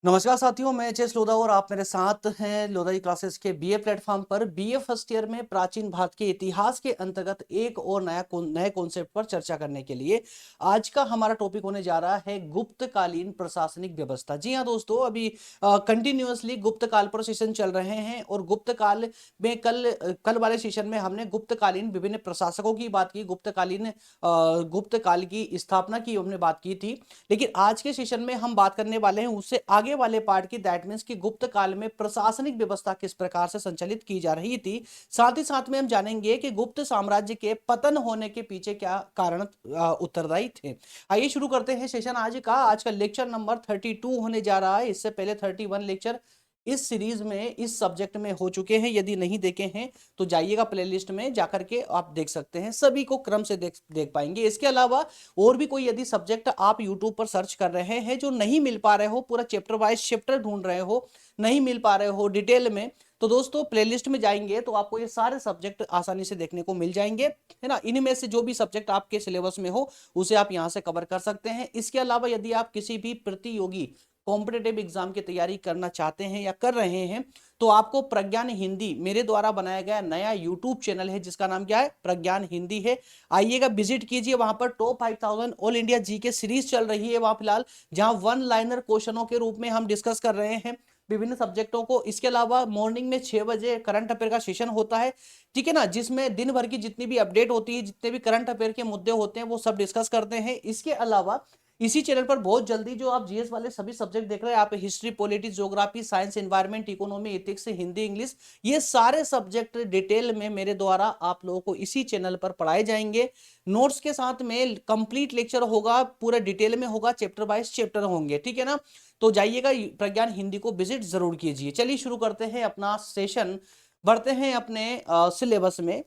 नमस्कार साथियों, मैं एच.एस. लोधा और आप मेरे साथ हैं लोधा जी क्लासेस के बीए प्लेटफॉर्म पर। बीए फर्स्ट ईयर में प्राचीन भारत के इतिहास के अंतर्गत एक और नए कॉन्सेप्ट पर चर्चा करने के लिए आज का हमारा टॉपिक होने जा रहा है गुप्तकालीन प्रशासनिक व्यवस्था। जी हाँ दोस्तों, अभी कंटिन्यूअसली गुप्त काल पर सेशन चल रहे हैं और गुप्त काल में कल वाले सेशन में हमने गुप्तकालीन विभिन्न प्रशासकों की बात की, गुप्त काल की स्थापना की हमने बात की थी। लेकिन आज के सेशन में हम बात करने वाले हैं उससे आगे वाले पार्ट की, दैट मींस कि गुप्त काल में प्रशासनिक व्यवस्था किस प्रकार से संचालित की जा रही थी। साथ ही साथ में हम जानेंगे कि गुप्त साम्राज्य के पतन होने के पीछे क्या कारण उत्तरदायी थे। आइए शुरू करते हैं सेशन आज का। आज का लेक्चर नंबर 32 होने जा रहा है। इससे पहले 31 लेक्चर इस सीरीज में इस सब्जेक्ट में हो चुके हैं। यदि नहीं देखे हैं तो जाइएगा प्लेलिस्ट में जाकर के आप देख सकते हैं, सभी को क्रम से देख पाएंगे। इसके अलावा और भी कोई यदि सब्जेक्ट आप यूट्यूब पर सर्च कर रहे हैं जो नहीं मिल पा रहे हो, पूरा चैप्टर वाइज चैप्टर ढूंढ रहे हो, नहीं मिल पा रहे हो डिटेल में, तो दोस्तों प्लेलिस्ट में जाएंगे तो आपको ये सारे सब्जेक्ट आसानी से देखने को मिल जाएंगे, है ना। इनमें से जो भी सब्जेक्ट आपके सिलेबस में हो उसे आप यहां से कवर कर सकते हैं। इसके अलावा यदि आप किसी भी प्रतियोगी कॉम्पिटेटिव एग्जाम की तैयारी करना चाहते हैं या कर रहे हैं तो आपको प्रज्ञान हिंदी मेरे द्वारा बनाया गया नया यूट्यूब चैनल है जिसका नाम क्या है, प्रज्ञान हिंदी है। आइएगा, विजिट कीजिए। वहां पर टॉप 5000 ऑल इंडिया जी के सीरीज चल रही है वहां फिलहाल, जहां वन लाइनर क्वेश्चनों के रूप में हम डिस्कस कर रहे हैं विभिन्न सब्जेक्टों को। इसके अलावा मॉर्निंग में 6 बजे करंट अफेयर का सेशन होता है, ठीक है ना, जिसमें दिन भर की जितनी भी अपडेट होती है, जितने भी करंट अफेयर के मुद्दे होते हैं वो सब डिस्कस करते हैं। इसके अलावा इसी चैनल पर बहुत जल्दी जो आप जीएस वाले सभी सब्जेक्ट देख रहे हैं, आप history, politics, geography, science, environment, economy, ethics, Hindi, English, ये सारे सब्जेक्ट डिटेल में मेरे द्वारा आप लोगों को इसी चैनल पर पढ़ाए जाएंगे। नोट्स के साथ में कंप्लीट लेक्चर होगा, पूरा डिटेल में होगा, चैप्टर वाइज चैप्टर होंगे, ठीक है ना। तो जाइएगा, प्रज्ञान हिंदी को विजिट जरूर कीजिए। चलिए शुरू करते हैं अपना सेशन, बढ़ते हैं अपने सिलेबस में।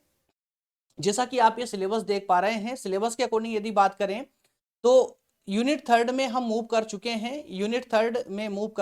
जैसा कि आप ये सिलेबस देख पा रहे हैं, सिलेबस के अकॉर्डिंग यदि बात करें तो यूनिट थर्ड में हम मूव कर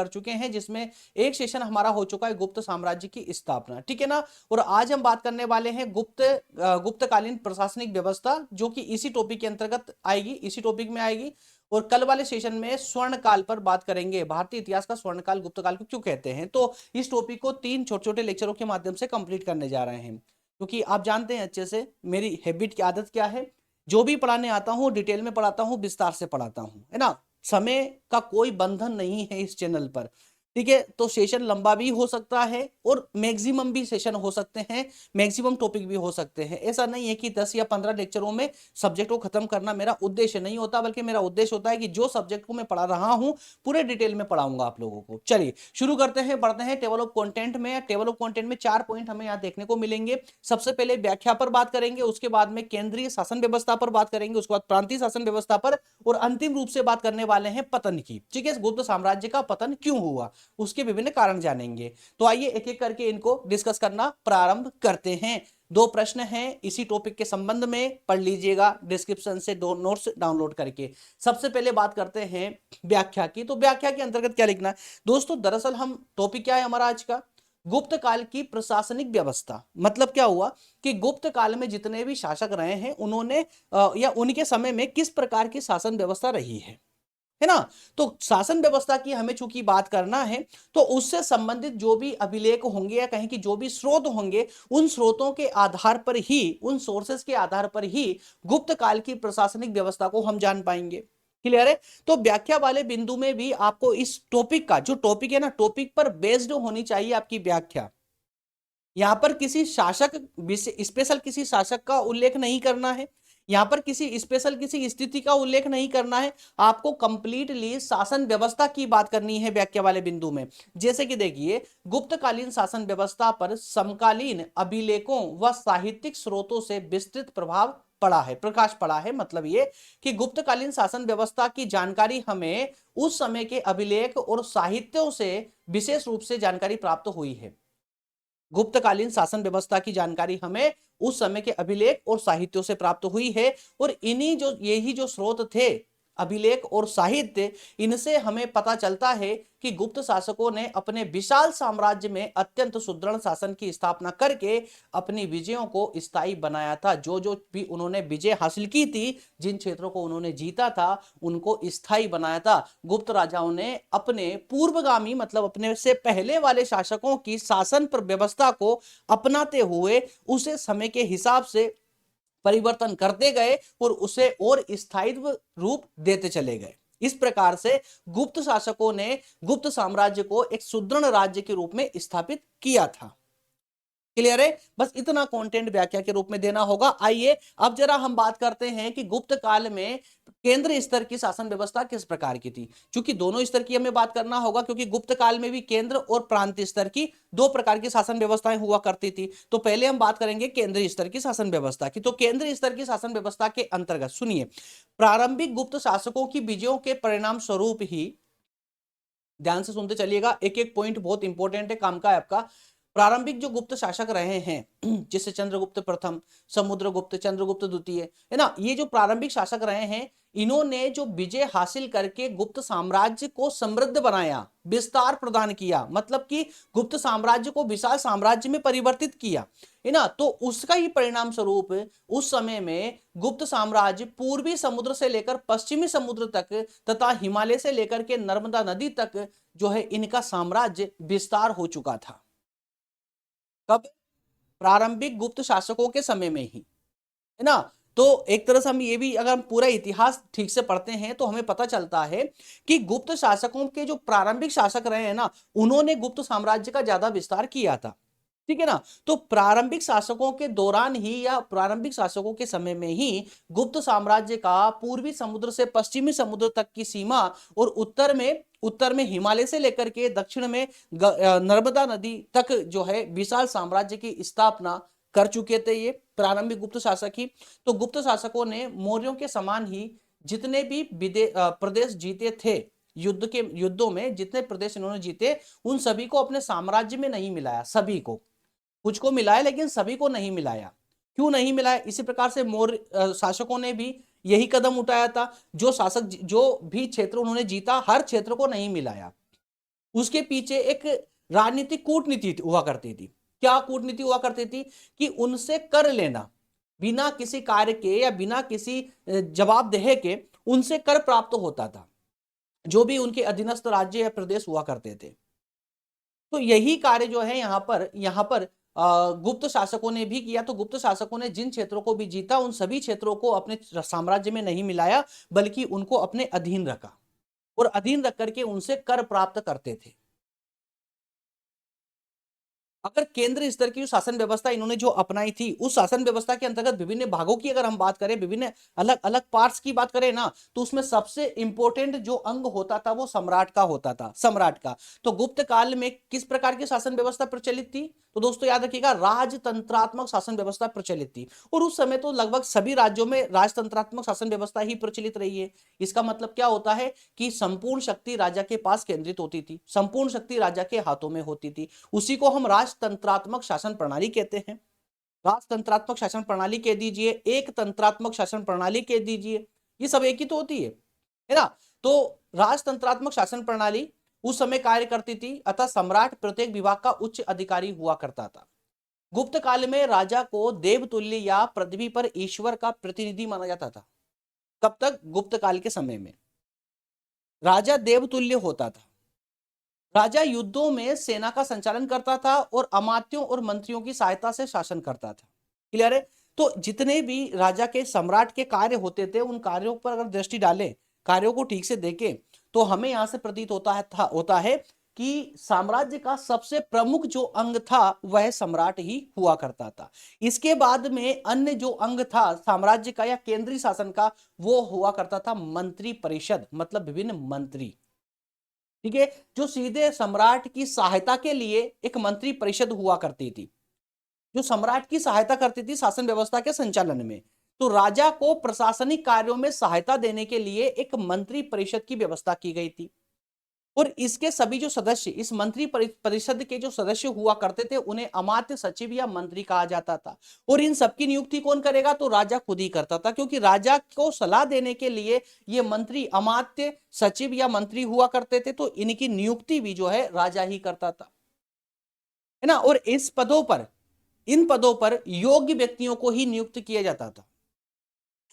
चुके हैं, जिसमें एक सेशन हमारा हो चुका है गुप्त साम्राज्य की स्थापना, ठीक है ना। और आज हम बात करने वाले हैं गुप्तकालीन प्रशासनिक व्यवस्था, जो कि इसी टॉपिक के अंतर्गत आएगी, इसी टॉपिक में आएगी। और कल वाले सेशन में स्वर्ण काल पर बात करेंगे, भारतीय इतिहास का स्वर्ण काल, गुप्त काल को क्यों कहते हैं। तो इस टॉपिक को 3 छोटे छोटे लेक्चरों के माध्यम से कंप्लीट करने जा रहे हैं, क्योंकि आप जानते हैं अच्छे से मेरी हैबिट की आदत क्या है, जो भी पढ़ाने आता हूं डिटेल में पढ़ाता हूं, विस्तार से पढ़ाता हूं, है ना। समय का कोई बंधन नहीं है इस चैनल पर, ठीक है। तो सेशन लंबा भी हो सकता है और मैक्सिमम भी सेशन हो सकते हैं, मैक्सिमम टॉपिक भी हो सकते हैं। ऐसा नहीं है कि 10 या 15 लेक्चरों में सब्जेक्ट को खत्म करना मेरा उद्देश्य नहीं होता, बल्कि मेरा उद्देश्य होता है कि जो सब्जेक्ट को मैं पढ़ा रहा हूं पूरे डिटेल में पढ़ाऊंगा आप लोगों को। चलिए शुरू करते हैं, बढ़ते हैं टेबल ऑफ कंटेंट में। टेबल ऑफ कंटेंट में 4 पॉइंट हमें यहाँ देखने को मिलेंगे। सबसे पहले व्याख्या पर बात करेंगे, उसके बाद में केंद्रीय शासन व्यवस्था पर बात करेंगे, उसके बाद प्रांतीय शासन व्यवस्था पर, और अंतिम रूप से बात करने वाले हैं पतन की, ठीक है। गुप्त साम्राज्य का पतन क्यों हुआ उसके विभिन्न कारण जानेंगे। तो आइए एक एक करके इनको डिस्कस करना प्रारंभ करते हैं। 2 प्रश्न हैं इसी टॉपिक के संबंध में, पढ़ लीजिएगा डिस्क्रिप्शन से 2 नोट्स डाउनलोड करके। सबसे पहले बात करते हैं व्याख्या की। तो व्याख्या के अंतर्गत क्या लिखना है दोस्तों, दरअसल हम टॉपिक क्या है हमारा आज का, गुप्त काल की प्रशासनिक व्यवस्था। मतलब क्या हुआ कि गुप्त काल में जितने भी शासक रहे हैं उन्होंने या उनके समय में किस प्रकार की शासन व्यवस्था रही है ना। तो शासन व्यवस्था की हमें चूंकि बात करना है तो उससे संबंधित जो भी अभिलेख होंगे या कहीं की जो भी स्रोत होंगे, उन स्रोतों के आधार पर ही, उन सोर्सेस के आधार पर ही गुप्त काल की प्रशासनिक व्यवस्था को हम जान पाएंगे। क्लियर है। तो व्याख्या वाले बिंदु में भी आपको इस टॉपिक का, जो टॉपिक है ना, टॉपिक पर बेस्ड होनी चाहिए आपकी व्याख्या। यहां पर किसी शासक, स्पेशल किसी शासक का उल्लेख नहीं करना है, यहां पर किसी स्पेशल किसी स्थिति का उल्लेख नहीं करना है, आपको कंप्लीटली शासन व्यवस्था की बात करनी है व्याख्या वाले बिंदु में। जैसे कि देखिए, गुप्तकालीन शासन व्यवस्था पर समकालीन अभिलेखों व साहित्यिक स्रोतों से विस्तृत प्रभाव पड़ा है, प्रकाश पड़ा है। मतलब ये कि गुप्तकालीन शासन व्यवस्था की जानकारी हमें उस समय के अभिलेख और साहित्यों से विशेष रूप से जानकारी प्राप्त हुई है। गुप्तकालीन शासन व्यवस्था की जानकारी हमें उस समय के अभिलेख और साहित्यों से प्राप्त हुई है, और इन्हीं जो यही जो स्रोत थे, अभिलेख और साहित्य, इनसे हमें पता चलता है कि गुप्त शासकों ने अपने विशाल साम्राज्य में अत्यंत सुदृढ़ शासन की स्थापना करके अपनी विजयों को स्थायी बनाया था। जो जो भी उन्होंने विजय हासिल की थी, जिन क्षेत्रों को उन्होंने जीता था, उनको स्थायी बनाया था। गुप्त राजाओं ने अपने पूर्वगामी मतलब अपने से पहले वाले शासकों की शासन पर व्यवस्था को अपनाते हुए उसे समय के हिसाब से परिवर्तन करते गए और उसे और स्थायित्व रूप देते चले गए। इस प्रकार से गुप्त शासकों ने गुप्त साम्राज्य को एक सुदृढ़ राज्य के रूप में स्थापित किया था। क्लियर है? बस इतना कंटेंट व्याख्या के रूप में देना होगा। आइए अब जरा हम बात करते हैं कि गुप्त काल में केंद्र स्तर की शासन व्यवस्था किस प्रकार की थी। क्योंकि दोनों स्तर की हमें बात करना होगा, क्योंकि गुप्त काल में भी केंद्र और प्रांत स्तर की दो प्रकार की शासन व्यवस्थाएं हुआ करती थी। तो पहले हम बात करेंगे केंद्रीय स्तर की शासन व्यवस्था की। तो केंद्रीय स्तर की शासन व्यवस्था के अंतर्गत सुनिए, प्रारंभिक गुप्त शासकों की विजयों के परिणाम स्वरूप ही, ध्यान से सुनते चलिएगा, एक एक पॉइंट बहुत इंपॉर्टेंट है, काम का है आपका। प्रारंभिक जो गुप्त शासक रहे हैं जैसे चंद्रगुप्त प्रथम, समुद्रगुप्त, चंद्रगुप्त द्वितीय, है ना, ये जो प्रारंभिक शासक रहे हैं, इन्होंने जो विजय हासिल करके गुप्त साम्राज्य को समृद्ध बनाया, विस्तार प्रदान किया, मतलब कि गुप्त साम्राज्य को विशाल साम्राज्य में परिवर्तित किया, है ना। तो उसका ही परिणाम स्वरूप उस समय में गुप्त साम्राज्य पूर्वी समुद्र से लेकर पश्चिमी समुद्र तक तथा हिमालय से लेकर के नर्मदा नदी तक जो है इनका साम्राज्य विस्तार हो चुका था। कब? प्रारंभिक गुप्त शासकों के समय में ही, है ना। तो एक तरह से हम ये भी, अगर हम पूरा इतिहास ठीक से पढ़ते हैं तो हमें पता चलता है कि गुप्त शासकों के जो प्रारंभिक शासक रहे हैं ना, उन्होंने गुप्त साम्राज्य का ज्यादा विस्तार किया था, ठीक है ना। तो प्रारंभिक शासकों के दौरान ही या प्रारंभिक शासकों के समय में ही गुप्त साम्राज्य का पूर्वी समुद्र से पश्चिमी समुद्र तक की सीमा और उत्तर में हिमालय से लेकर के दक्षिण में नर्मदा नदी तक जो है विशाल साम्राज्य की स्थापना कर चुके थे ये प्रारंभिक गुप्त शासक ही। तो गुप्त शासकों ने मौर्यों के समान ही जितने भी प्रदेश जीते थे, युद्धों में जितने प्रदेश इन्होंने जीते, उन सभी को अपने साम्राज्य में नहीं मिलाया, सभी को, कुछ को मिलाया लेकिन सभी को नहीं मिलाया। क्यों नहीं मिलाया? इसी प्रकार से मौर्य शासकों ने भी यही कदम उठाया था। जो भी क्षेत्र उन्होंने जीता, हर क्षेत्र को नहीं मिलाया। उसके पीछे एक राजनीतिक कूटनीति हुआ करती थी। क्या कूटनीति हुआ करती थी? कि उनसे कर लेना, बिना किसी कार्य के या बिना किसी जवाबदेह के उनसे कर प्राप्त होता था, जो भी उनके अधीनस्थ राज्य या प्रदेश हुआ करते थे। तो यही कार्य जो है यहाँ पर गुप्त शासकों ने भी किया। तो गुप्त शासकों ने जिन क्षेत्रों को भी जीता, उन सभी क्षेत्रों को अपने साम्राज्य में नहीं मिलाया, बल्कि उनको अपने अधीन रखा और अधीन रख करके उनसे कर प्राप्त करते थे। अगर केंद्र स्तर की जो शासन व्यवस्था इन्होंने जो अपनाई थी, उस शासन व्यवस्था के अंतर्गत विभिन्न भागों की अगर हम बात करें, विभिन्न अलग अलग पार्ट्स की बात करें ना, तो उसमें सबसे इंपॉर्टेंट जो अंग होता था वो सम्राट का होता था, सम्राट का। तो गुप्त काल में किस प्रकार की शासन व्यवस्था प्रचलित थी? तो दोस्तों याद रखिएगा, राजतंत्रात्मक शासन व्यवस्था प्रचलित थी। और उस समय तो लगभग सभी राज्यों में राजतंत्रात्मक शासन व्यवस्था ही प्रचलित रही है। इसका मतलब क्या होता है कि संपूर्ण शक्ति राजा के पास केंद्रित होती थी, संपूर्ण शक्ति राजा के हाथों में होती थी। उसी को हम राजतंत्रात्मक शासन प्रणाली कहते हैं। राजतंत्रात्मक शासन प्रणाली कह दीजिए, एक तंत्रात्मक शासन प्रणाली कह दीजिए, ये सब एक ही तो होती है ना। तो राजतंत्रात्मक शासन प्रणाली उस समय कार्य करती थी, अतः सम्राट प्रत्येक विभाग का उच्च अधिकारी हुआ करता था। गुप्त काल में राजा को देवतुल्य या पृथ्वी पर ईश्वर का प्रतिनिधि माना जाता था। कब तक? गुप्त काल के समय में राजा देवतुल्य होता था। राजा युद्धों में सेना का संचालन करता था और अमात्यों और मंत्रियों की सहायता से शासन करता था। क्लियर है? तो जितने भी राजा के, सम्राट के कार्य होते थे, उन कार्यों पर अगर दृष्टि डालें, कार्यों को ठीक से देखें, तो हमें यहां से प्रतीत होता है कि साम्राज्य का सबसे प्रमुख जो अंग था वह सम्राट ही हुआ करता था। इसके बाद में अन्य जो अंग था साम्राज्य का या केंद्रीय शासन का, वो हुआ करता था मंत्री परिषद, मतलब विभिन्न मंत्री, ठीक है, जो सीधे सम्राट की सहायता के लिए एक मंत्री परिषद हुआ करती थी, जो सम्राट की सहायता करती थी शासन व्यवस्था के संचालन में। तो राजा को प्रशासनिक कार्यों में सहायता देने के लिए एक मंत्री परिषद की व्यवस्था की गई थी। और इसके सभी जो सदस्य, इस मंत्री परिषद के जो सदस्य हुआ करते थे, उन्हें अमात्य सचिव या मंत्री कहा जाता था। और इन सबकी नियुक्ति कौन करेगा? तो राजा खुद ही करता था, क्योंकि राजा को सलाह देने के लिए ये मंत्री अमात्य सचिव या मंत्री हुआ करते थे, तो इनकी नियुक्ति भी जो है राजा ही करता था, है ना। और इस पदों पर, इन पदों पर योग्य व्यक्तियों को ही नियुक्त किया जाता था।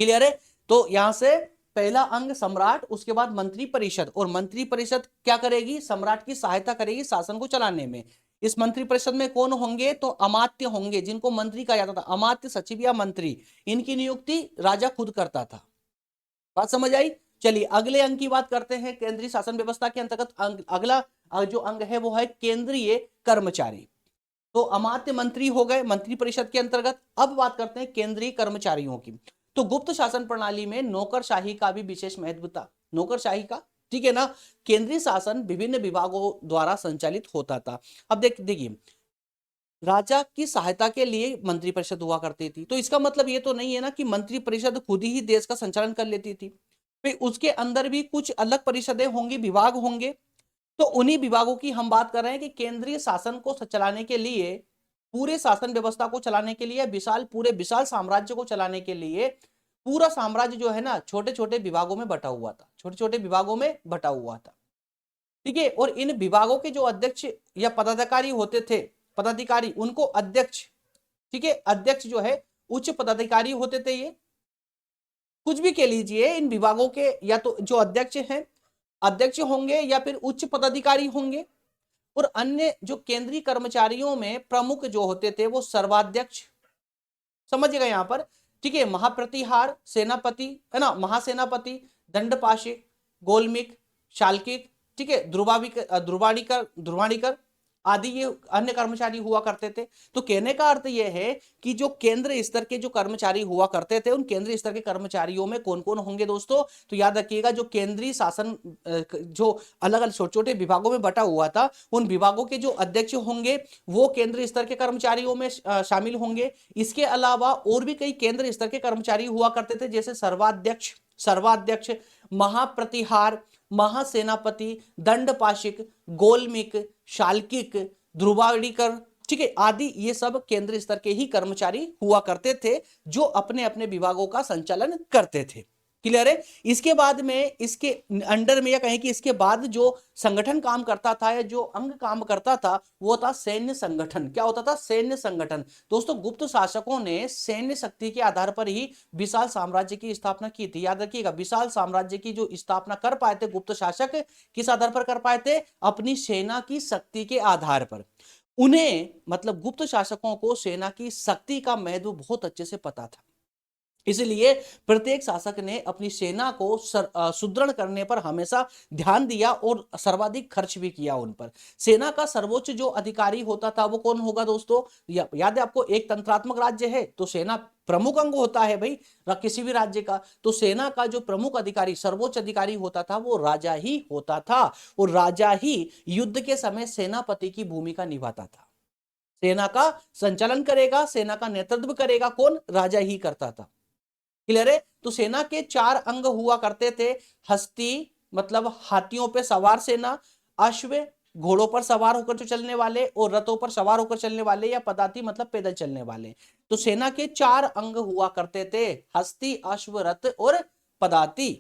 क्लियर है? तो यहां से पहला अंग सम्राट, उसके बाद मंत्री परिषद, और मंत्री परिषद क्या करेगी? सम्राट की सहायता करेगी शासन को चलाने में। इस मंत्री परिषद में कौन होंगे? तो अमात्य होंगे, जिनको मंत्री कहा जाता था, अमात्य सचिव या मंत्री। इनकी नियुक्ति राजा खुद करता था। बात समझ आई? चलिए अगले अंग की बात करते हैं। केंद्रीय शासन व्यवस्था के अंतर्गत अगला जो अंग है वो है केंद्रीय कर्मचारी। तो अमात्य मंत्री हो गए मंत्री परिषद के अंतर्गत। अब बात करते हैं केंद्रीय कर्मचारियों की। तो गुप्त शासन प्रणाली में नौकरशाही का भी विशेष महत्व था। नौकरशाही का, ठीक है ना। केंद्रीय शासन विभिन्न विभागों द्वारा संचालित होता था। अब देखिए, राजा की सहायता के लिए मंत्री परिषद हुआ करती थी, तो इसका मतलब ये तो नहीं है ना कि मंत्री परिषद खुद ही देश का संचालन कर लेती थी। फिर उसके अंदर भी कुछ अलग परिषदें होंगी, विभाग होंगे। तो उन्हीं विभागों की हम बात कर रहे हैं कि केंद्रीय शासन को चलाने के लिए, पूरे शासन व्यवस्था को चलाने के लिए, पूरे विशाल साम्राज्य को चलाने के लिए, पूरा साम्राज्य जो है ना छोटे छोटे विभागों में बटा हुआ था, छोटे छोटे विभागों में बटा हुआ था, ठीक है। और इन विभागों के जो अध्यक्ष या पदाधिकारी होते थे, पदाधिकारी, उनको अध्यक्ष, ठीक है, अध्यक्ष जो है उच्च पदाधिकारी होते थे। ये कुछ भी कह लीजिए, इन विभागों के या तो जो अध्यक्ष हैं, अध्यक्ष होंगे या फिर उच्च पदाधिकारी होंगे। और अन्य जो केंद्रीय कर्मचारियों में प्रमुख जो होते थे वो सर्वाध्यक्ष, समझिएगा यहां पर, ठीक है, महाप्रतिहार, सेनापति, है ना, महासेनापति, दंडपाशिक, गोलमिक, शाल्किक, ठीक है, ध्रुवाणीकर आदि ये अन्य कर्मचारी हुआ करते थे। तो कहने का अर्थ यह है कि जो केंद्र स्तर के जो कर्मचारी हुआ करते थे, उन केंद्रीय स्तर के कर्मचारियों में कौन कौन होंगे दोस्तों? तो याद रखिएगा, जो केंद्रीय शासन जो अलग अलग छोटे छोटे विभागों में बटा हुआ था, उन विभागों के जो अध्यक्ष होंगे वो केंद्रीय स्तर के कर्मचारियों में शामिल होंगे। इसके अलावा और भी कई केंद्र स्तर के कर्मचारी हुआ करते थे, जैसे सर्वाध्यक्ष, महाप्रतिहार, महासेनापति, दंडपाशिक, गोलमिक, शाल्किक, ध्रुवाणीकर, ठीक है, आदि ये सब केंद्रीय स्तर के ही कर्मचारी हुआ करते थे, जो अपने अपने विभागों का संचालन करते थे। क्लियर है? इसके बाद में, इसके अंडर में, या कहें कि इसके बाद जो संगठन काम करता था या जो अंग काम करता था वो था सैन्य संगठन। क्या होता था? सैन्य संगठन। दोस्तों, गुप्त शासकों ने सैन्य शक्ति के आधार पर ही विशाल साम्राज्य की स्थापना की थी। याद रखिएगा, विशाल साम्राज्य की जो स्थापना कर पाए थे गुप्त शासक, किस आधार पर कर पाए थे? अपनी सेना की शक्ति के आधार पर। उन्हें, मतलब गुप्त शासकों को सेना की शक्ति का महत्व बहुत अच्छे से पता था। इसलिए प्रत्येक शासक ने अपनी सेना को सुदृढ़ करने पर हमेशा ध्यान दिया और सर्वाधिक खर्च भी किया उन पर। सेना का सर्वोच्च जो अधिकारी होता था वो कौन होगा दोस्तों? याद है आपको, एक तंत्रात्मक राज्य है तो सेना प्रमुख अंग होता है भाई किसी भी राज्य का। तो सेना का जो प्रमुख अधिकारी, सर्वोच्च अधिकारी होता था वो राजा ही होता था। और राजा ही युद्ध के समय सेनापति की भूमिका निभाता था। सेना का संचालन करेगा, सेना का नेतृत्व करेगा कौन? राजा ही करता था। क्लियर है? तो सेना के 4 अंग हुआ करते थे। हस्ती, मतलब हाथियों पे सवार सेना, अश्व, घोड़ों पर सवार होकर जो चलने वाले, और रथों पर सवार होकर चलने वाले, या पदाती मतलब पैदल चलने वाले। तो सेना के 4 अंग हुआ करते थे, हस्ती, अश्व, रथ और पदाती।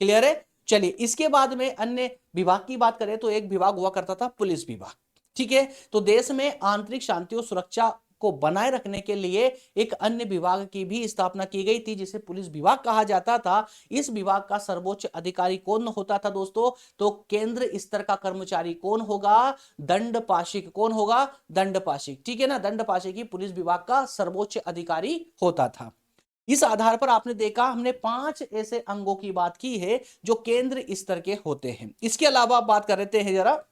क्लियर है? चलिए, इसके बाद में अन्य विभाग की बात करें तो एक विभाग हुआ करता था पुलिस विभाग। ठीक है, तो देश में आंतरिक शांति और सुरक्षा को बनाए रखने के लिए एक अन्य विभाग की भी स्थापना की गई थी, जिसे पुलिस विभाग कहा जाता था। इस विभाग का सर्वोच्च अधिकारी कौन होता था दोस्तों? तो केंद्र स्तर का कर्मचारी कौन होगा? दंडपाशिक। कौन होगा? दंडपाशिक। ठीक है ना, दंडपाशिक ही पुलिस विभाग का सर्वोच्च अधिकारी होता था। इस आधार पर आपने देखा, हमने 5 ऐसे अंगों की बात की है जो केंद्र स्तर के होते हैं। इसके अलावा बात कर रहे हैं जरा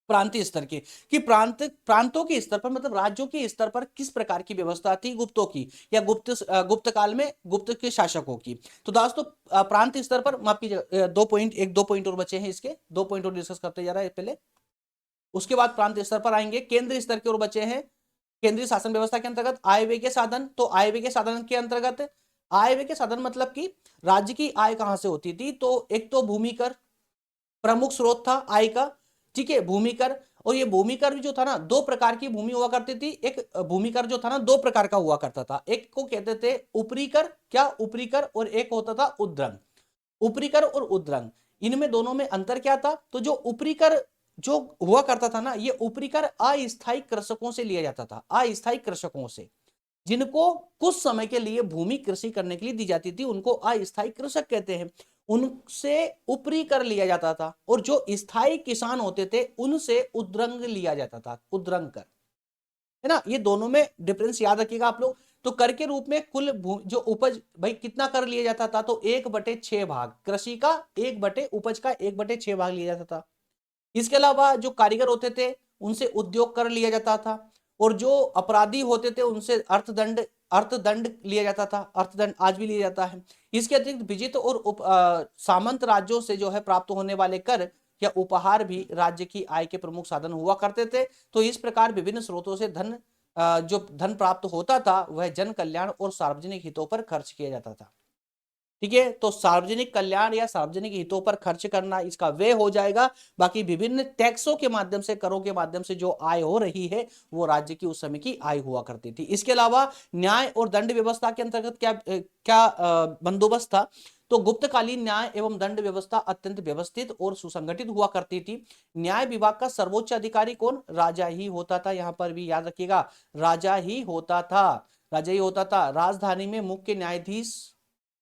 प्रांतीय स्तर के, कि प्रांतों के स्तर पर, मतलब राज्यों के स्तर पर किस प्रकार की व्यवस्था थी गुप्तों की, या गुप्त काल में गुप्त के शासकों की। तो दोस्तों, प्रांत स्तर पर माफ कीजिए, 2 पॉइंट और बचे हैं, इसके 2 पॉइंट और डिस्कस करते जा रहा है पहले, उसके बाद प्रांत स्तर पर आएंगे। केंद्रीय स्तर के और बचे हैं। केंद्रीय शासन व्यवस्था के अंतर्गत आय व्यय के साधन। तो आय व्यय के साधन के अंतर्गत, आय व्यय के साधन मतलब कि राज्य की आय कहां से होती थी? तो एक तो भूमि कर, प्रमुख स्रोत था आय का। ठीक है, भूमि कर। और ये भूमि कर जो था ना, दो प्रकार की भूमि हुआ करती थी। एक भूमि कर जो था ना, दो प्रकार का हुआ करता था। एक को कहते थे ऊपरी कर, क्या ऊपरी कर, और एक होता था उद्रंग। ऊपरी कर और उद्रंग, इनमें दोनों में अंतर क्या था? तो जो ऊपरी कर जो हुआ करता था ना, ये ऊपरी कर अस्थायी कृषकों से लिया जाता था, अस्थायी कृषकों से, जिनको कुछ समय के लिए भूमि कृषि करने के लिए दी जाती थी, उनको अस्थायी कृषक कहते हैं। उनसे ऊपरी कर लिया जाता था, और जो स्थायी किसान होते थे उनसे उद्रंग लिया जाता था, उद्रंग कर, है ना। ये दोनों में डिफरेंस याद रखिएगा आप लोग। तो कर के रूप में कुल जो उपज, भाई कितना कर लिया जाता था? तो 1/6 भाग कृषि का, 1/उपज का 1/6 भाग लिया जाता था। इसके अलावा जो कारीगर होते थे उनसे उद्योग कर लिया जाता था, और जो अपराधी होते थे उनसे अर्थदंड, अर्थदंड लिया जाता था। अर्थदंड आज भी लिया जाता है। इसके अतिरिक्त विजित और सामंत राज्यों से जो है प्राप्त होने वाले कर या उपहार भी राज्य की आय के प्रमुख साधन हुआ करते थे। तो इस प्रकार विभिन्न स्रोतों से जो धन प्राप्त होता था वह जन कल्याण और सार्वजनिक हितों पर खर्च किया जाता था। ठीक है, तो सार्वजनिक कल्याण या सार्वजनिक हितों पर खर्च करना इसका व्यय हो जाएगा। बाकी विभिन्न टैक्सों के माध्यम से, करों के माध्यम से जो आय हो रही है वो राज्य की उस समय की आय हुआ करती थी। इसके अलावा न्याय और दंड व्यवस्था के अंतर्गत क्या क्या बंदोबस्त था? तो गुप्तकालीन न्याय एवं दंड व्यवस्था अत्यंत व्यवस्थित और सुसंगठित हुआ करती थी। न्याय विभाग का सर्वोच्च अधिकारी कौन? राजा ही होता था। यहां पर भी याद रखिएगा, राजा ही होता था, राजा ही होता था। राजधानी में मुख्य न्यायाधीश,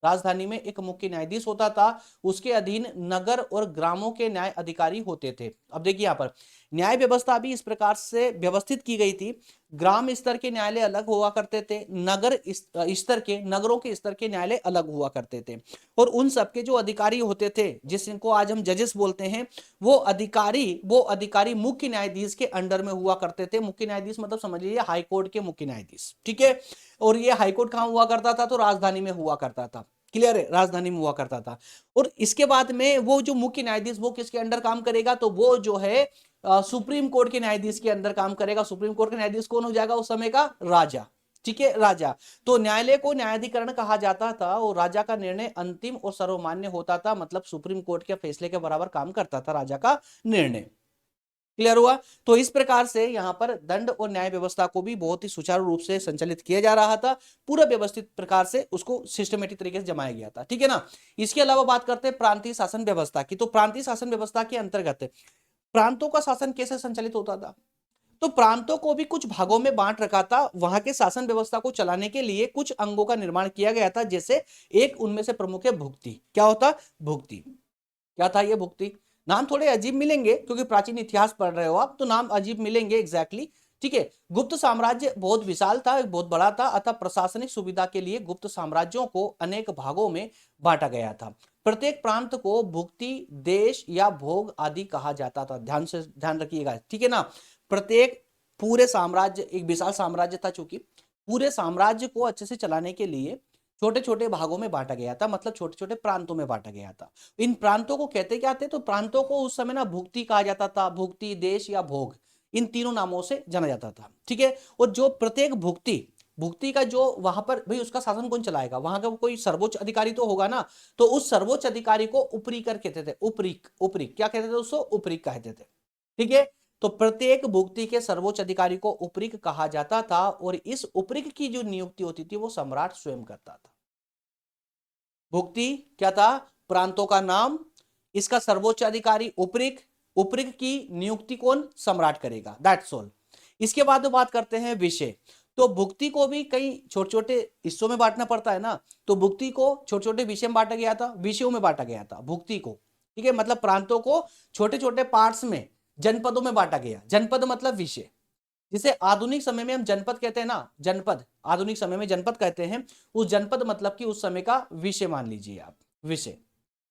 राजधानी में एक मुख्य न्यायाधीश होता था, उसके अधीन नगर और ग्रामों के न्याय अधिकारी होते थे। अब देखिए यहाँ पर न्याय व्यवस्था भी इस प्रकार से व्यवस्थित की गई थी। ग्राम स्तर के न्यायालय अलग हुआ करते थे, नगर स्तर के, नगरों के स्तर के न्यायालय अलग हुआ करते थे। और उन सबके जो अधिकारी होते थे, जिसको आज हम जजेस बोलते हैं, वो अधिकारी मुख्य न्यायाधीश के अंडर में हुआ करते थे। मुख्य न्यायाधीश मतलब समझ लीजिए हाईकोर्ट के मुख्य न्यायाधीश। ठीक है, और ये हाईकोर्ट कहां हुआ करता था? तो राजधानी में हुआ करता था। क्लियर है, राजधानी में हुआ करता था। और इसके बाद में वो जो मुख्य न्यायाधीश वो किसके अंडर काम करेगा? तो वो जो है सुप्रीम कोर्ट के न्यायाधीश के अंदर काम करेगा। सुप्रीम कोर्ट का न्यायाधीश कौन हो जाएगा उस समय का? राजा। ठीक है, राजा। तो न्यायालय को न्यायाधिकरण कहा जाता था, और राजा का निर्णय अंतिम और सर्वमान्य होता था, मतलब सुप्रीम कोर्ट के फैसले के बराबर काम करता था राजा का निर्णय। क्लियर हुआ? तो इस प्रकार से यहां पर दंड और न्याय व्यवस्था को भी बहुत ही सुचारू रूप से संचालित किया जा रहा था। पूरा व्यवस्थित प्रकार से उसको सिस्टमेटिक तरीके से जमाया गया था। ठीक है ना। इसके अलावा बात करते हैं प्रांतीय शासन व्यवस्था की। तो प्रांतीय शासन व्यवस्था के अंतर्गत प्रांतों का शासन कैसे संचालित होता था? तो प्रांतों को भी कुछ भागों में बांट रखा था। वहां के शासन व्यवस्था को चलाने के लिए कुछ अंगों का निर्माण किया गया था। जैसे एक उनमें से प्रमुख है भुक्ति। क्या होता? भुक्ति। क्या था ये भुक्ति? नाम थोड़े अजीब मिलेंगे क्योंकि प्राचीन इतिहास पढ़ रहे हो आप, तो नाम अजीब मिलेंगे एग्जैक्टली। ठीक है, गुप्त साम्राज्य बहुत विशाल था, बहुत बड़ा था, अतः प्रशासनिक सुविधा के लिए गुप्त साम्राज्यों को अनेक भागों में बांटा गया था। प्रत्येक प्रांत को भुक्ति, देश या भोग आदि कहा जाता था। ध्यान रखिएगा। ठीक है ना। प्रत्येक, पूरे साम्राज्य एक विशाल साम्राज्य था, चूंकि पूरे साम्राज्य को अच्छे से चलाने के लिए छोटे छोटे भागों में बांटा गया था, मतलब छोटे छोटे प्रांतों में बांटा गया था। इन प्रांतों को कहते क्या थे? तो प्रांतों को उस समय ना भुक्ति कहा जाता था, भुक्ति, देश या भोग, इन तीनों नामों से जाना जाता था। ठीक है, और जो प्रत्येक भुक्ति, भुक्ति का जो वहां पर भाई उसका शासन कौन चलाएगा? वहां का कोई सर्वोच्च अधिकारी तो होगा ना। तो उस सर्वोच्च अधिकारी को उपरीकर कहते थे। उपरीक, उपरीक क्या कहते थे? उसको उपरीक कहते थे। ठीक है, तो प्रत्येक भुक्ति के सर्वोच्च अधिकारी को उपरीक कहा जाता था, और इस उपरीक की जो नियुक्ति होती थी वो सम्राट स्वयं करता था। भुक्ति क्या था? प्रांतों का नाम, इसका सर्वोच्च अधिकारी उपरीक, उपरीक की नियुक्ति कौन? सम्राट करेगा। That's all. इसके बाद बात करते हैं विषय। तो भुक्ति को भी कई छोटे छोटे हिस्सों में बांटना पड़ता है ना, तो भुक्ति को छोटे छोटे विषय में बांटा गया था, विषयों में बांटा गया था भुक्ति को। ठीक है, मतलब प्रांतों को छोटे छोटे पार्ट्स में, जनपदों में बांटा गया। जनपद मतलब विषय, जिसे आधुनिक समय में हम जनपद कहते हैं ना, जनपद, आधुनिक समय में जनपद कहते हैं। उस जनपद मतलब कि उस समय का विषय मान लीजिए आप, विषय।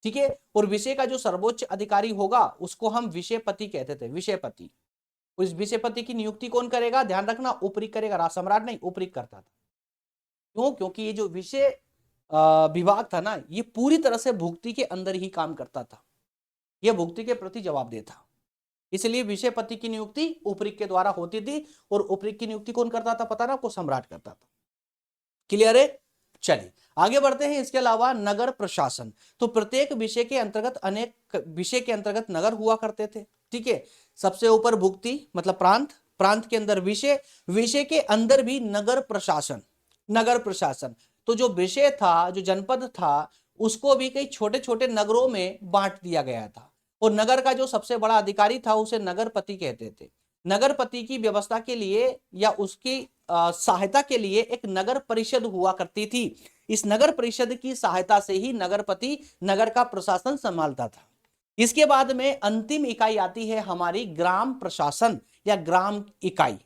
ठीक है, और विषय का जो सर्वोच्च अधिकारी होगा उसको हम विषयपति कहते थे, विषयपति। उस विषयपति की नियुक्ति कौन करेगा? ध्यान रखना, उपरीक करेगा, राजसम्राट नहीं, उपरीक करता था। क्यों? क्योंकि ये जो विषय विभाग था ना, ये पूरी तरह से भुक्ति के अंदर ही काम करता था, यह भुक्ति के प्रति जवाबदेह था। इसलिए विषयपति की नियुक्ति उपरीक के द्वारा होती थी, और उपरीक की नियुक्ति कौन करता था? पता ना, आपको? सम्राट करता था। क्लियर है? चलिए आगे बढ़ते हैं। इसके अलावा नगर प्रशासन, तो प्रत्येक विषय के अंतर्गत अनेक विषय के अंतर्गत नगर हुआ करते थे। ठीक है, सबसे ऊपर भुक्ति मतलब प्रांत, प्रांत के अंदर विषय, विषय के अंदर भी नगर प्रशासन, नगर प्रशासन। तो जो विषय था, जो जनपद था, उसको भी कई छोटे छोटे नगरों में बांट दिया गया था, और नगर का जो सबसे बड़ा अधिकारी था उसे नगरपति कहते थे। नगरपति की व्यवस्था के लिए या उसकी सहायता के लिए एक नगर परिषद हुआ करती थी। इस नगर परिषद की सहायता से ही नगरपति नगर का प्रशासन संभालता था। इसके बाद में अंतिम इकाई आती है हमारी ग्राम प्रशासन या ग्राम इकाई।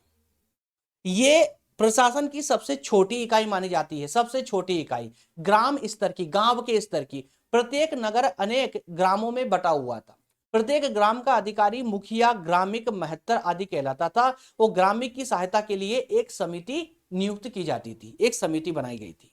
ये प्रशासन की सबसे छोटी इकाई मानी जाती है, सबसे छोटी इकाई ग्राम स्तर की, गांव के स्तर की। प्रत्येक नगर अनेक ग्रामों में बटा हुआ था। प्रत्येक ग्राम का अधिकारी मुखिया, ग्रामिक, महत्तर आदि कहलाता था। वो ग्रामिक की सहायता के लिए एक समिति नियुक्त की जाती थी, एक समिति बनाई गई थी।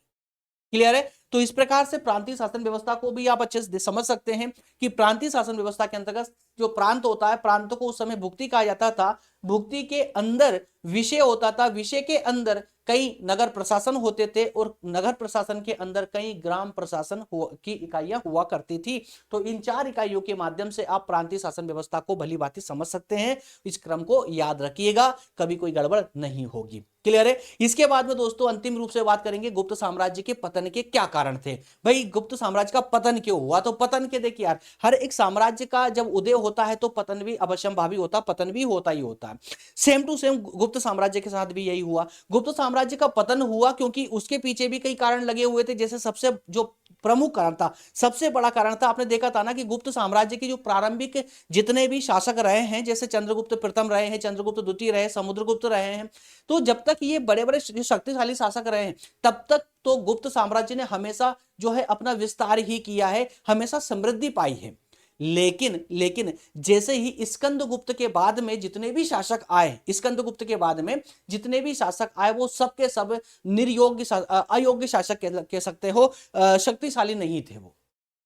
क्लियर है? तो इस प्रकार से प्रांतीय शासन व्यवस्था को भी आप अच्छे से समझ सकते हैं कि प्रांतीय शासन व्यवस्था के अंतर्गत जो प्रांत होता है, प्रांत को उस समय भुक्ति कहा जाता था। भुक्ति के अंदर विषय होता था, विषय के अंदर कई नगर प्रशासन होते थे, और नगर प्रशासन के अंदर कई ग्राम प्रशासन की इकाइयां हुआ करती थी। तो इन 4 इकाइयों के माध्यम से आप प्रांतीय शासन व्यवस्था को भली भांति समझ सकते हैं। इस क्रम को याद रखिएगा, कभी कोई गड़बड़ नहीं होगी। क्लियर है? इसके बाद में दोस्तों अंतिम रूप से बात करेंगे गुप्त साम्राज्य के पतन के क्या कारण थे। भाई गुप्त साम्राज्य का पतन क्यों हुआ? तो पतन के देखिए यार, हर एक साम्राज्य का जब उदय होता है तो पतन भी अवश्यंभावी होता, पतन भी होता ही होता है। सेम टू सेम गुप्त साम्राज्य के साथ भी यही हुआ। गुप्त साम्राज्य का पतन हुआ क्योंकि उसके पीछे भी कई कारण लगे हुए थे। जैसे सबसे जो प्रमुख कारण था, सबसे बड़ा कारण था, आपने देखा था ना कि गुप्त साम्राज्य के जो प्रारंभिक जितने भी शासक रहे हैं, जैसे चंद्रगुप्त प्रथम रहे हैं, चंद्रगुप्त द्वितीय रहे, समुद्रगुप्त रहे हैं, तो जब तक ये बड़े बड़े शक्तिशाली शासक रहे हैं तब तक तो गुप्त साम्राज्य ने हमेशा जो है अपना विस्तार ही किया है, हमेशा समृद्धि पाई है। लेकिन जैसे ही स्कंदगुप्त के बाद में जितने भी शासक आए, स्कंदगुप्त के बाद में जितने भी शासक आए वो सब के सब निर्योग्य अयोग्य शासक कह सकते हो, शक्तिशाली नहीं थे। वो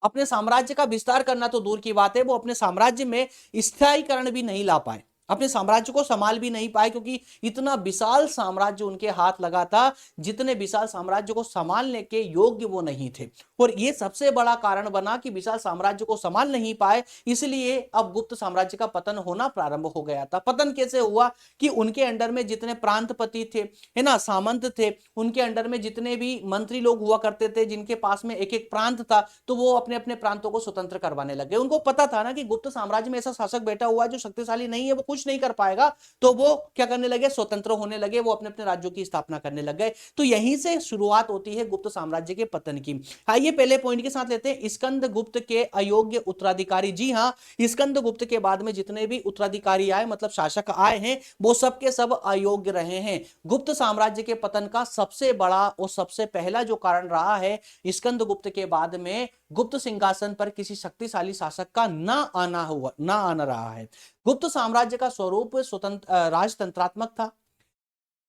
अपने साम्राज्य का विस्तार करना तो दूर की बात है, वो अपने साम्राज्य में स्थायीकरण भी नहीं ला पाए, अपने साम्राज्य को संभाल भी नहीं पाए, क्योंकि इतना विशाल साम्राज्य उनके हाथ लगा था, जितने विशाल साम्राज्य को संभालने के योग्य वो नहीं थे। और ये सबसे बड़ा कारण बना कि विशाल साम्राज्य को संभाल नहीं पाए, इसलिए अब गुप्त साम्राज्य का पतन होना प्रारंभ हो गया था। पतन कैसे हुआ कि उनके अंडर में जितने प्रांतपति थे, है ना, सामंत थे, उनके अंडर में जितने भी मंत्री लोग हुआ करते थे, जिनके पास में एक एक प्रांत था, तो वो अपने अपने प्रांतों को स्वतंत्र करवाने लगे। उनको पता था ना कि गुप्त साम्राज्य में ऐसा शासक बैठा हुआ है जो शक्तिशाली नहीं है, वो कुछ नहीं कर पाएगा, तो वो क्या करने लगे, स्वतंत्र होने लगे, वो अपने अपने राज्यों की स्थापना करने लग गए। तो यहीं से शुरुआत होती है गुप्त साम्राज्य के पतन की। आइए पहले पॉइंट के साथ लेते हैं, स्कंदगुप्त के अयोग्य उत्तराधिकारी। जी हां, स्कंदगुप्त के बाद में जितने भी उत्तराधिकारी आए, मतलब शासक आए हैं, वो सब के सब अयोग्य रहे हैं। गुप्त साम्राज्य के पतन का सबसे बड़ा और सबसे पहला जो कारण रहा है, स्कंदगुप्त के बाद में गुप्त सिंहासन पर किसी शक्तिशाली शासक का ना आना रहा है। गुप्त साम्राज्य का स्वरूप स्वतंत्र राजतंत्रात्मक था।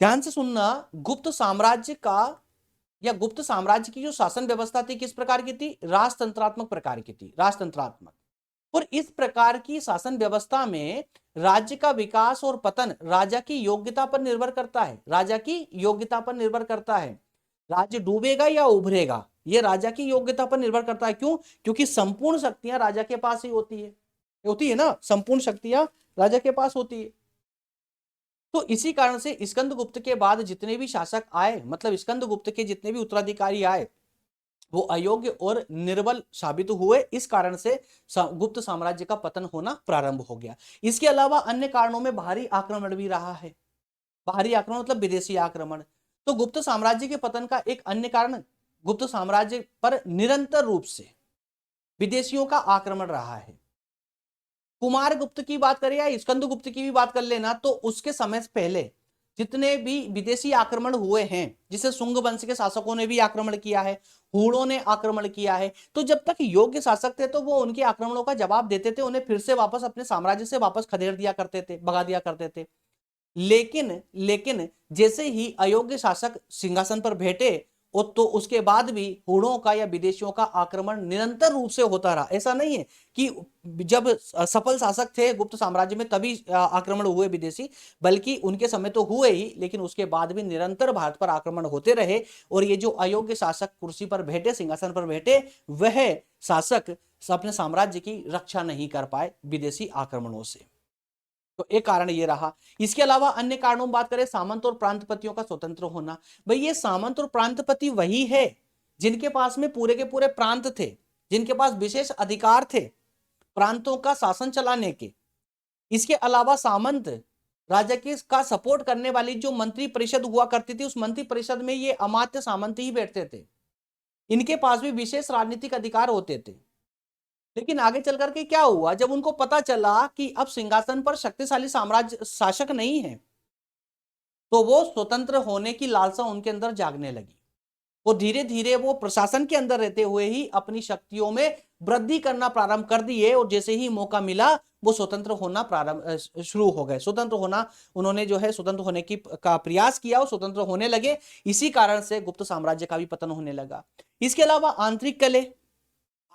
ध्यान से सुनना, गुप्त साम्राज्य का या गुप्त साम्राज्य की जो शासन व्यवस्था थी किस प्रकार की थी, राजतंत्रात्मक प्रकार की थी, राजतंत्रात्मक। और इस प्रकार की शासन व्यवस्था में राज्य का विकास और पतन राजा की योग्यता पर निर्भर करता है, राजा की योग्यता पर निर्भर करता है। राज्य डूबेगा या उभरेगा, यह राजा की योग्यता पर निर्भर करता है। क्यों? क्योंकि संपूर्ण शक्तियां राजा के पास ही होती है ना, संपूर्ण शक्तियां राजा के पास होती है। तो इसी कारण से स्कंदगुप्त के बाद जितने भी शासक आए, मतलब स्कंदगुप्त के जितने भी उत्तराधिकारी आए, वो अयोग्य और निर्बल साबित हुए। इस कारण से गुप्त साम्राज्य का पतन होना प्रारंभ हो गया। इसके अलावा अन्य कारणों में भारी आक्रमण भी रहा है। भारी आक्रमण मतलब विदेशी आक्रमण। तो गुप्त साम्राज्य के पतन का एक अन्य कारण गुप्त साम्राज्य पर निरंतर रूप से विदेशियों का आक्रमण रहा है। कुमार गुप्त की बात करें या स्कंदगुप्त की भी बात कर लेना, तो उसके समय से पहले जितने भी विदेशी आक्रमण हुए हैं, जिसे शुंग वंश के शासकों ने भी आक्रमण किया है, हूणों ने आक्रमण किया है, तो जब तक योग्य शासक थे तो वो उनके आक्रमणों का जवाब देते थे, उन्हें फिर से वापस अपने साम्राज्य से वापस खदेड़ दिया करते थे, भगा दिया करते थे। लेकिन जैसे ही अयोग्य शासक सिंहासन पर बैठे और तो उसके बाद भी हूणों का या विदेशियों का आक्रमण निरंतर रूप से होता रहा। ऐसा नहीं है कि जब सफल शासक थे गुप्त साम्राज्य में तभी आक्रमण हुए विदेशी, बल्कि उनके समय तो हुए ही, लेकिन उसके बाद भी निरंतर भारत पर आक्रमण होते रहे। और ये जो अयोग्य शासक कुर्सी पर बैठे, सिंहासन पर बैठे, वह शासक अपने साम्राज्य की रक्षा नहीं कर पाए विदेशी आक्रमणों से। तो एक कारण ये रहा। इसके अलावा अन्य कारणों में बात करें, सामंत और प्रांतपतियों का स्वतंत्र होना। भाई ये सामंत और प्रांतपति वही है जिनके पास में पूरे के पूरे प्रांत थे, जिनके पास विशेष अधिकार थे प्रांतों का शासन चलाने के। इसके अलावा सामंत राजा के का सपोर्ट करने वाली जो मंत्री परिषद हुआ करती थी, उस मंत्री परिषद में ये अमात्य सामंत ही बैठते थे। इनके पास भी विशेष राजनीतिक अधिकार होते थे। लेकिन आगे चल करके क्या हुआ, जब उनको पता चला कि अब सिंहासन पर शक्तिशाली साम्राज्य शासक नहीं है, तो वो स्वतंत्र होने की लालसा उनके अंदर जागने लगी। वो धीरे धीरे वो प्रशासन के अंदर रहते हुए ही अपनी शक्तियों में वृद्धि करना प्रारंभ कर दिए, और जैसे ही मौका मिला वो स्वतंत्र होना प्रारंभ शुरू हो गए। स्वतंत्र होना उन्होंने जो है स्वतंत्र होने की का प्रयास किया और स्वतंत्र होने लगे। इसी कारण से गुप्त साम्राज्य का भी पतन होने लगा। इसके अलावा आंतरिक कलह,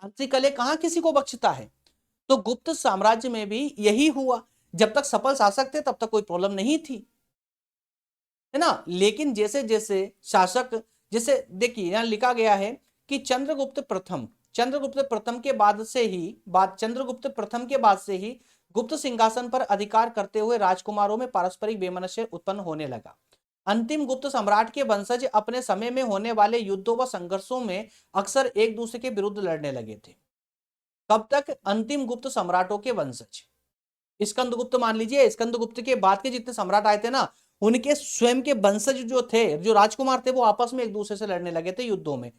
आंतरिक कलह कहां किसी को बख्शता है, तो गुप्त साम्राज्य में भी यही हुआ। जब तक सफल शासक थे तब तक कोई प्रॉब्लम नहीं थी, है ना। लेकिन जैसे जैसे शासक, जैसे देखिए यहां लिखा गया है कि चंद्रगुप्त प्रथम के बाद से ही चंद्रगुप्त प्रथम के बाद से ही गुप्त सिंहासन पर अधिकार करते हुए राजकुमारों में पारस्परिक वैमनस्य उत्पन्न होने लगा। अंतिम गुप्त सम्राट के वंशज अपने समय में होने वाले युद्धों व संघर्षों में अक्सर एक दूसरे के विरुद्ध लड़ने लगे थे। कब तक? अंतिम गुप्त सम्राटों के वंशज, स्कंदगुप्त मान लीजिए, स्कंदगुप्त के बाद के जितने सम्राट आए थे ना, उनके स्वयं के वंशज जो थे, जो राजकुमार थे, वो आपस में एक दूसरे से लड़ने लगे थे युद्धों में,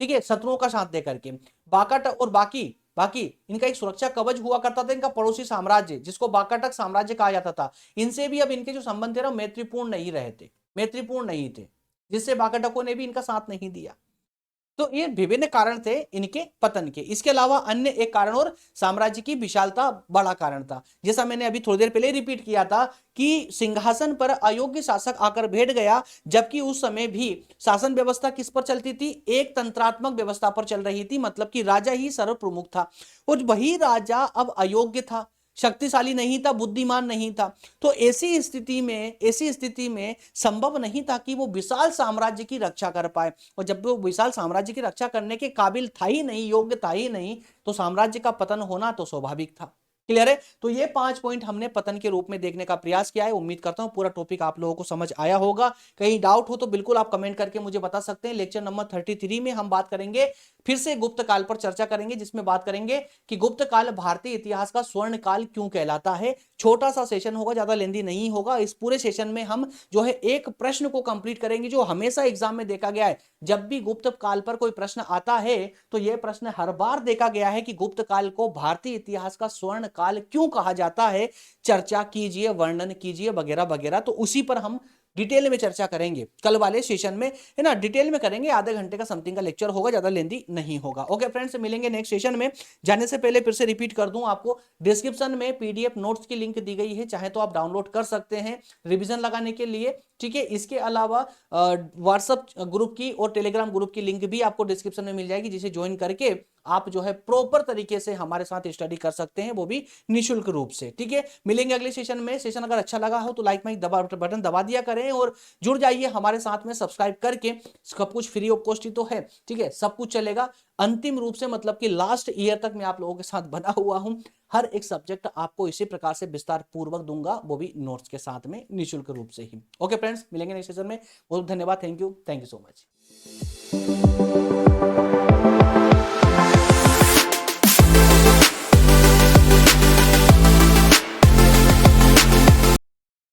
ठीक है, शत्रुओं का साथ दे करके। बाकाट और बाकी बाकी इनका एक सुरक्षा कवच हुआ करता था, इनका पड़ोसी साम्राज्य जिसको बाकाटक साम्राज्य कहा जाता था। इनसे भी अब इनके जो संबंध थे ना मैत्रीपूर्ण नहीं रहे थे, मैत्रीपूर्ण नहीं थे, जिससे बाकाटकों ने भी इनका साथ नहीं दिया। तो ये विभिन्न कारण थे इनके पतन के। इसके अलावा अन्य एक कारण और साम्राज्य की विशालता बड़ा कारण था। जैसा मैंने अभी थोड़ी देर पहले रिपीट किया था कि सिंहासन पर अयोग्य शासक आकर बैठ गया, जबकि उस समय भी शासन व्यवस्था किस पर चलती थी? एक तंत्रात्मक व्यवस्था पर चल रही थी, मतलब कि राजा ही सर्व प्रमुख था। और वही राजा अब अयोग्य था, शक्तिशाली नहीं था, बुद्धिमान नहीं था। तो ऐसी स्थिति में संभव नहीं था कि वो विशाल साम्राज्य की रक्षा कर पाए। और जब वो विशाल साम्राज्य की रक्षा करने के काबिल था ही नहीं, योग्य था ही नहीं, तो साम्राज्य का पतन होना तो स्वाभाविक था। क्लियर है? तो ये 5 पॉइंट हमने पतन के रूप में देखने का प्रयास किया है। उम्मीद करता हूं पूरा टॉपिक आप लोगों को समझ आया होगा। कहीं डाउट हो तो बिल्कुल आप कमेंट करके मुझे बता सकते हैं। लेक्चर नंबर 33 में हम बात करेंगे, फिर से गुप्त काल पर चर्चा करेंगे, जिसमें बात करेंगे कि गुप्त काल भारतीय इतिहास का स्वर्ण काल क्यों कहलाता है। छोटा सा सेशन होगा, ज्यादा लेंदी नहीं होगा। इस पूरे सेशन में हम जो है एक प्रश्न को कंप्लीट करेंगे जो हमेशा एग्जाम में देखा गया है। जब भी गुप्त काल पर कोई प्रश्न आता है तो यह प्रश्न हर बार देखा गया है कि गुप्त काल को भारतीय इतिहास का स्वर्ण काल क्यों कहा जाता है। चर्चा कीजिए, वर्णन कीजिए, वगैरह वगैरह। तो उसी पर हम डिटेल में चर्चा करेंगे कल वाले सेशन में, है ना। डिटेल में करेंगे, आधे घंटे का समथिंग का लेक्चर होगा, ज्यादा लेंदी नहीं होगा। ओके फ्रेंड्स, मिलेंगे नेक्स्ट सेशन में। जाने से पहले फिर से रिपीट कर दूं आपको, डिस्क्रिप्शन में पीडीएफ नोट्स की लिंक दी गई है, चाहे तो आप डाउनलोड कर सकते हैं रिवीजन लगाने के लिए, ठीक है। इसके अलावा व्हाट्सएप ग्रुप की और टेलीग्राम ग्रुप की लिंक भी आपको डिस्क्रिप्शन में मिल जाएगी, जिसे ज्वाइन करके आप जो है प्रॉपर तरीके से हमारे साथ स्टडी कर सकते हैं, वो भी निःशुल्क रूप से, ठीक है। मिलेंगे अगले सेशन में। सेशन अगर अच्छा लगा हो तो लाइक माइक बटन दबा दिया करें और जुड़ जाइए हमारे साथ में, सब्सक्राइब करके। सब कुछ फ्री ऑफ कॉस्ट ही तो है, ठीक है, सब कुछ चलेगा अंतिम रूप से, मतलब कि लास्ट ईयर तक मैं आप लोगों के साथ बना हुआ हूं। हर एक सब्जेक्ट आपको इसी प्रकार से विस्तार पूर्वक दूंगा, वो भी नोट्स के साथ में, निःशुल्क रूप से ही। ओके फ्रेंड्स, मिलेंगे नेक्स्ट सेशन में। बहुत धन्यवाद, थैंक यू सो मच।